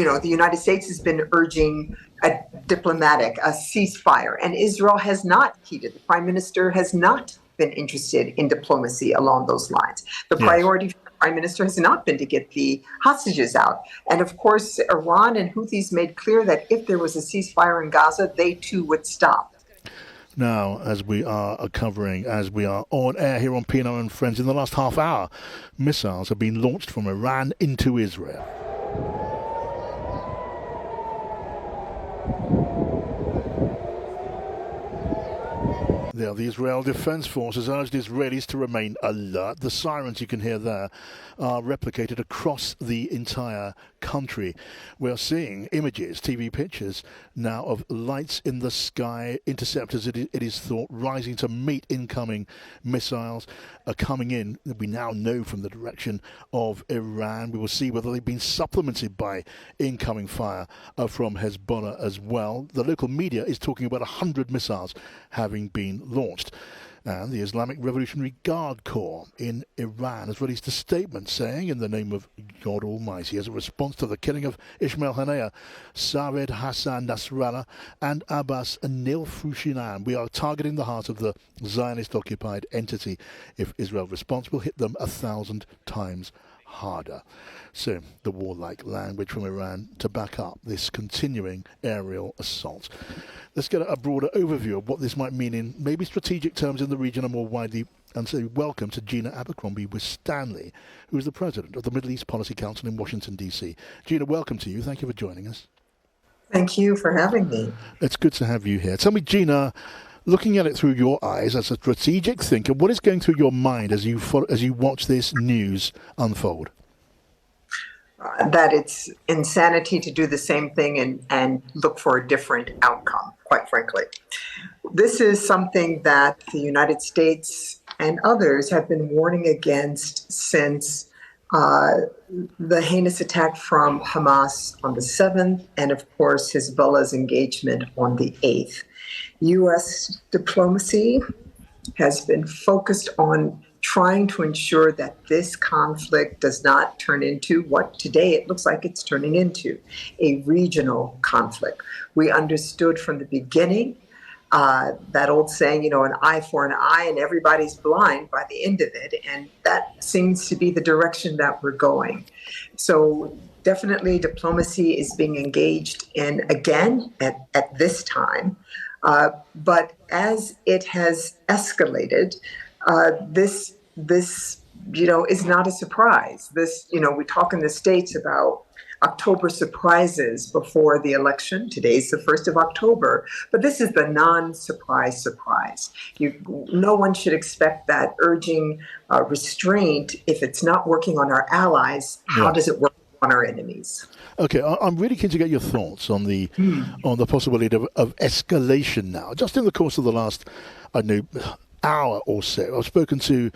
the United States has been urging a ceasefire, and Israel has not heeded. The prime minister has not been interested in diplomacy along those lines. The priority for the prime minister has not been to get the hostages out. And of course, Iran and Houthis made clear that if there was a ceasefire in Gaza, they too would stop. Now, as we are on air here on P&O and Friends, in the last half hour, missiles have been launched from Iran into Israel. There, the Israel Defense Forces urged Israelis to remain alert. The sirens you can hear there are replicated across the entire country. We're seeing images, TV pictures now of lights in the sky, interceptors, it is thought, rising to meet incoming missiles coming in. We now know from the direction of Iran. We will see whether they've been supplemented by incoming fire from Hezbollah as well. The local media is talking about 100 missiles having been launched. And the Islamic Revolutionary Guard Corps in Iran has released a statement saying, in the name of God Almighty, as a response to the killing of Ismail Haniyeh, Saeed Hassan Nasrallah and Abbas Nilfushinan, we are targeting the heart of the Zionist-occupied entity. If Israel's response will hit them 1,000 times harder. So the warlike language from Iran to back up this continuing aerial assault. Let's get a broader overview of what this might mean in maybe strategic terms in the region and more widely. And so welcome to Gina Abercrombie-Winstanley, who is the president of the Middle East Policy Council in Washington, D.C. Gina, welcome to you. Thank you for joining us. Thank you for having me. It's good to have you here. Tell me, Gina, looking at it through your eyes as a strategic thinker, what is going through your mind as you watch this news unfold? That it's insanity to do the same thing and look for a different outcome, quite frankly. This is something that the United States and others have been warning against since the heinous attack from Hamas on the 7th, and of course Hezbollah's engagement on the 8th. U.S. diplomacy has been focused on trying to ensure that this conflict does not turn into what today it looks like it's turning into, a regional conflict. We understood from the beginning that old saying, an eye for an eye and everybody's blind by the end of it. And that seems to be the direction that we're going. So definitely diplomacy is being engaged in again at this time. But as it has escalated, this is not a surprise. We talk in the States about October surprises before the election. Today's the 1st of October, but this is the non-surprise surprise. No one should expect that urging restraint, if it's not working on our allies, how does it work on our enemies? Okay, I'm really keen to get your thoughts on the possibility of escalation now. Just in the course of the last, hour or so, I've spoken to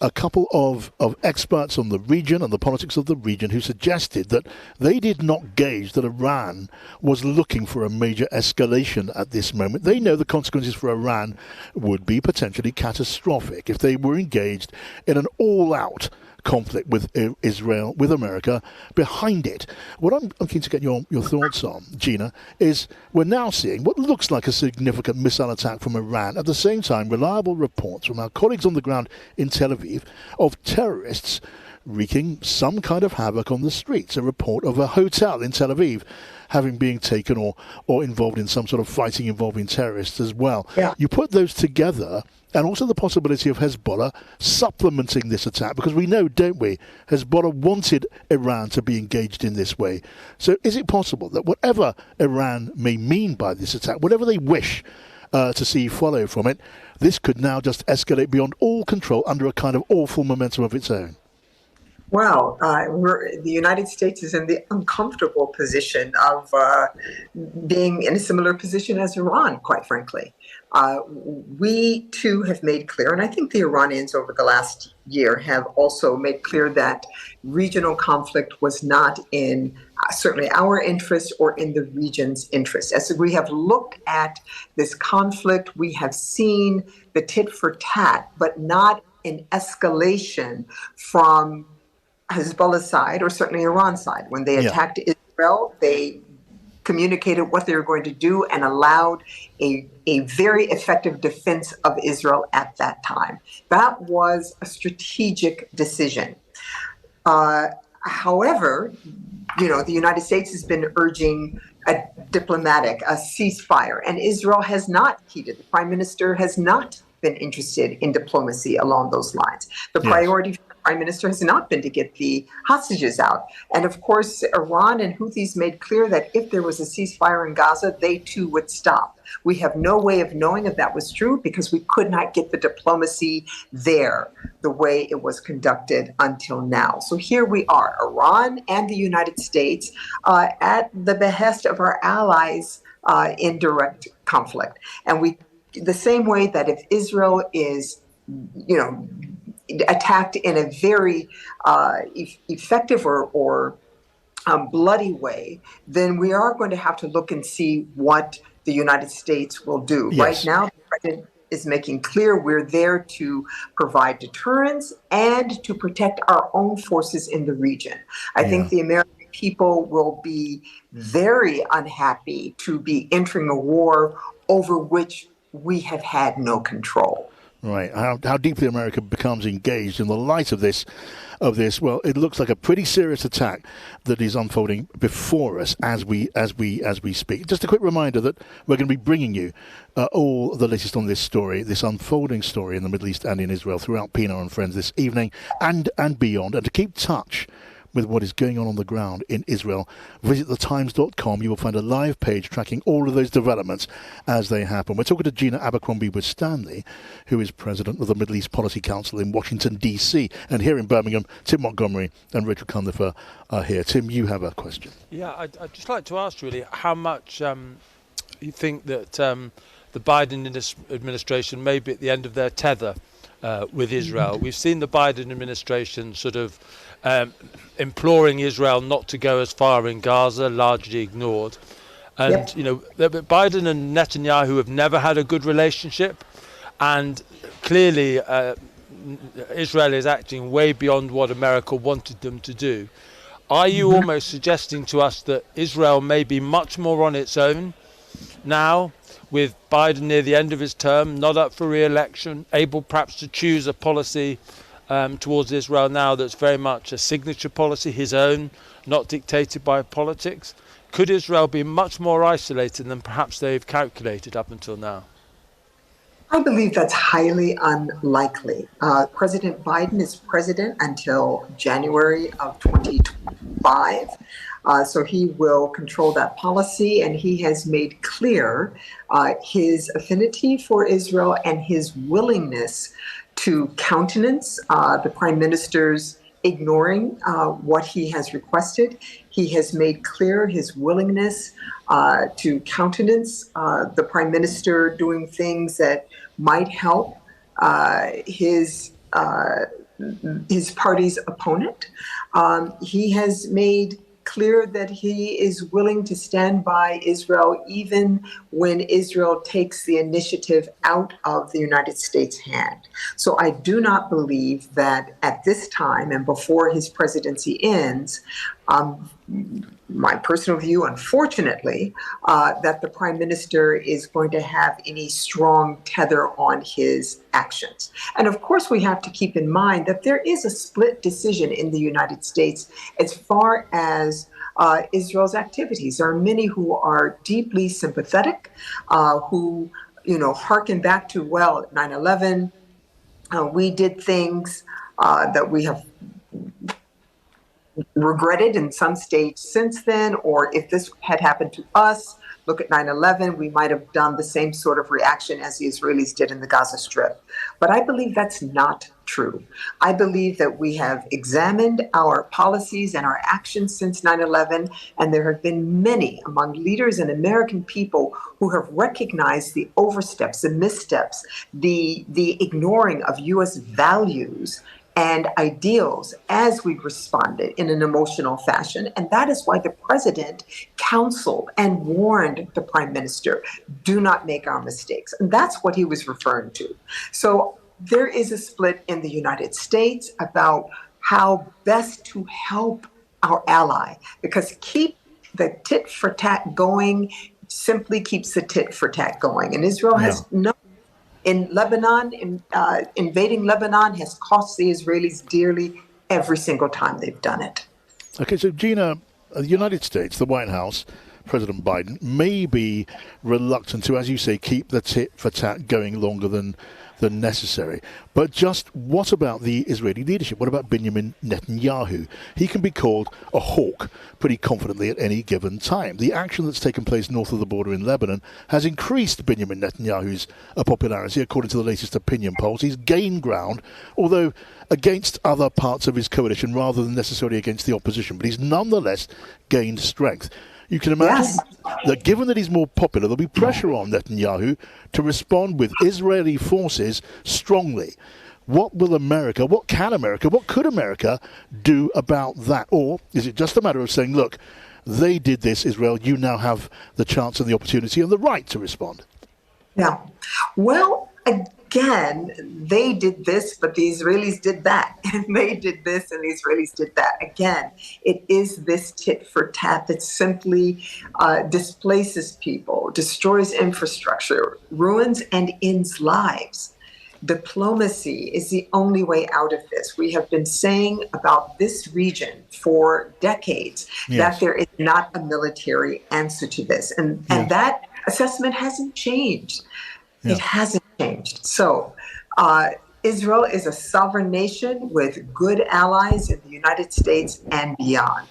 a couple of experts on the region and the politics of the region who suggested that they did not gauge that Iran was looking for a major escalation at this moment. They know the consequences for Iran would be potentially catastrophic if they were engaged in an all-out conflict with Israel, with America behind it. What I'm keen to get your thoughts on, Gina, is we're now seeing what looks like a significant missile attack from Iran. At the same time, reliable reports from our colleagues on the ground in Tel Aviv of terrorists wreaking some kind of havoc on the streets. A report of a hotel in Tel Aviv having been taken or involved in some sort of fighting involving terrorists as well. Yeah. You put those together, and also the possibility of Hezbollah supplementing this attack, because we know, don't we, Hezbollah wanted Iran to be engaged in this way. So is it possible that whatever Iran may mean by this attack, whatever they wish to see follow from it, this could now just escalate beyond all control under a kind of awful momentum of its own? Well, the United States is in the uncomfortable position of being in a similar position as Iran, quite frankly. We, too, have made clear, and I think the Iranians over the last year have also made clear that regional conflict was not in certainly our interest or in the region's interest. As we have looked at this conflict, we have seen the tit for tat, but not an escalation from Hezbollah's side or certainly Iran's side. When they attacked Israel Israel. They communicated what they were going to do and allowed a very effective defense of Israel at that time. That was a strategic decision. However, the United States has been urging a ceasefire, and Israel has not heeded. The prime minister has not been interested in diplomacy along those lines. The priority for the prime minister has not been to get the hostages out. And of course, Iran and Houthis made clear that if there was a ceasefire in Gaza, they too would stop. We have no way of knowing if that was true because we could not get the diplomacy there the way it was conducted until now. So here we are, Iran and the United States at the behest of our allies in direct conflict. And the same way that if Israel is, attacked in a very effective or bloody way, then we are going to have to look and see what the United States will do. Yes. Right now, the president is making clear we're there to provide deterrence and to protect our own forces in the region. I think the American people will be very unhappy to be entering a war over which we have had no control. Right. How deeply America becomes engaged in the light of this, well, it looks like a pretty serious attack that is unfolding before us as we speak. Just a quick reminder that we're going to be bringing you all the latest on this story, this unfolding story in the Middle East and in Israel throughout Pino and Friends this evening and beyond. And to keep touch with what is going on the ground in Israel, visit thetimes.com. You will find a live page tracking all of those developments as they happen. We're talking to Gina Abercrombie-Winstanley, who is president of the Middle East Policy Council in Washington, D.C. And here in Birmingham, Tim Montgomery and Richard Cundifer are here. Tim, you have a question. Yeah, I'd just like to ask really how much you think that the Biden administration may be at the end of their tether with Israel. We've seen the Biden administration sort of imploring Israel not to go as far in Gaza, largely ignored. And, Biden and Netanyahu have never had a good relationship. And clearly, Israel is acting way beyond what America wanted them to do. Are you almost suggesting to us that Israel may be much more on its own now, with Biden near the end of his term, not up for re-election, able perhaps to choose a policy towards Israel now that's very much a signature policy, his own, not dictated by politics? Could Israel be much more isolated than perhaps they've calculated up until now? I believe that's highly unlikely. President Biden is president until January of 2025. So he will control that policy, and he has made clear his affinity for Israel and his willingness to countenance the prime minister's ignoring what he has requested. He has made clear his willingness to countenance the prime minister doing things that might help his party's opponent. He has made clear that he is willing to stand by Israel even when Israel takes the initiative out of the United States' hand. So I do not believe that at this time and before his presidency ends, my personal view, unfortunately, that the prime minister is going to have any strong tether on his actions. And of course, we have to keep in mind that there is a split decision in the United States as far as Israel's activities. There are many who are deeply sympathetic, who, hearken back to, 9/11, we did things that we have regretted in some stage since then, or if this had happened to us, look at 9/11, we might have done the same sort of reaction as the Israelis did in the Gaza Strip. But I believe that's not true. I believe that we have examined our policies and our actions since 9/11, and there have been many among leaders and American people who have recognized the oversteps, the missteps, the ignoring of U.S. values and ideals as we responded in an emotional fashion. And that is why the president counseled and warned the prime minister, do not make our mistakes. And that's what he was referring to. So there is a split in the United States about how best to help our ally, because keep the tit for tat going simply keeps the tit for tat going. And Israel Yeah. has no, in Lebanon, invading Lebanon has cost the Israelis dearly every single time they've done it. Okay, so Gina, the United States, the White House, President Biden may be reluctant to, as you say, keep the tit for tat going longer than necessary. But just what about the Israeli leadership? What about Benjamin Netanyahu? He can be called a hawk pretty confidently at any given time. The action that's taken place north of the border in Lebanon has increased Benjamin Netanyahu's popularity, according to the latest opinion polls. He's gained ground, although against other parts of his coalition rather than necessarily against the opposition. But he's nonetheless gained strength. You can imagine that given that he's more popular, there'll be pressure on Netanyahu to respond with Israeli forces strongly. What will America, what could America do about that? Or is it just a matter of saying, look, they did this, Israel, you now have the chance and the opportunity and the right to respond? Yeah. Well, again, they did this, but the Israelis did that. And they did this, and the Israelis did that. Again, it is this tit for tat that simply displaces people, destroys infrastructure, ruins and ends lives. Diplomacy is the only way out of this. We have been saying about this region for decades that there is not a military answer to this. And that assessment hasn't changed. It hasn't changed. So Israel is a sovereign nation with good allies in the United States and beyond.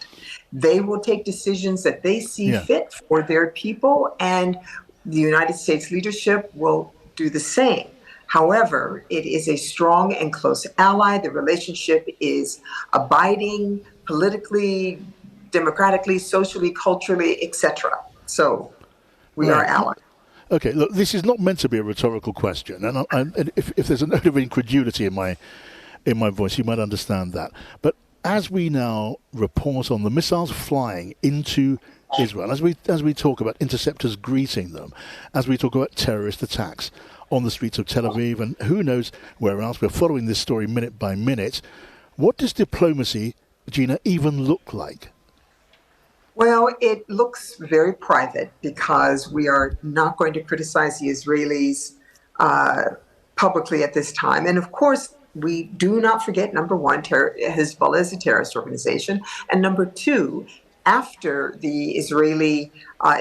They will take decisions that they see fit for their people, and the United States leadership will do the same. However, it is a strong and close ally. The relationship is abiding politically, democratically, socially, culturally, etc. So we are allies. Okay, look, this is not meant to be a rhetorical question, and if there's a note of incredulity in my voice, you might understand that. But as we now report on the missiles flying into Israel, as we talk about interceptors greeting them, as we talk about terrorist attacks on the streets of Tel Aviv and who knows where else, we're following this story minute by minute. What does diplomacy, Gina, even look like? Well, it looks very private because we are not going to criticize the Israelis publicly at this time. And of course, we do not forget, number one, Hezbollah is a terrorist organization. And number two, after the Israeli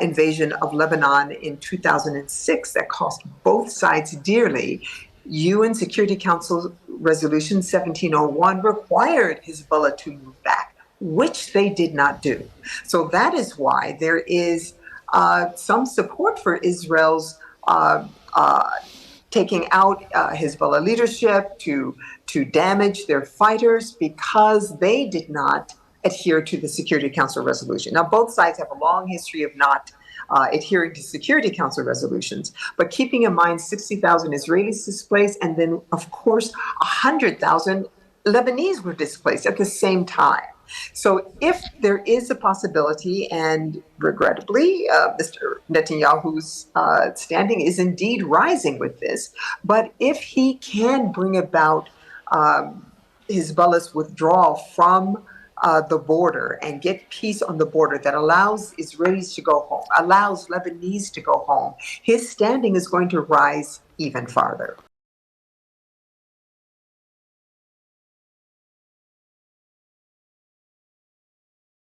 invasion of Lebanon in 2006, that cost both sides dearly, UN Security Council Resolution 1701 required Hezbollah to move back, which they did not do. So that is why there is some support for Israel's taking out Hezbollah leadership to damage their fighters because they did not adhere to the Security Council resolution. Now, both sides have a long history of not adhering to Security Council resolutions, but keeping in mind 60,000 Israelis displaced, and then, of course, 100,000 Lebanese were displaced at the same time. So if there is a possibility, and regrettably, Mr. Netanyahu's standing is indeed rising with this, but if he can bring about Hezbollah's withdrawal from the border and get peace on the border that allows Israelis to go home, allows Lebanese to go home, his standing is going to rise even farther.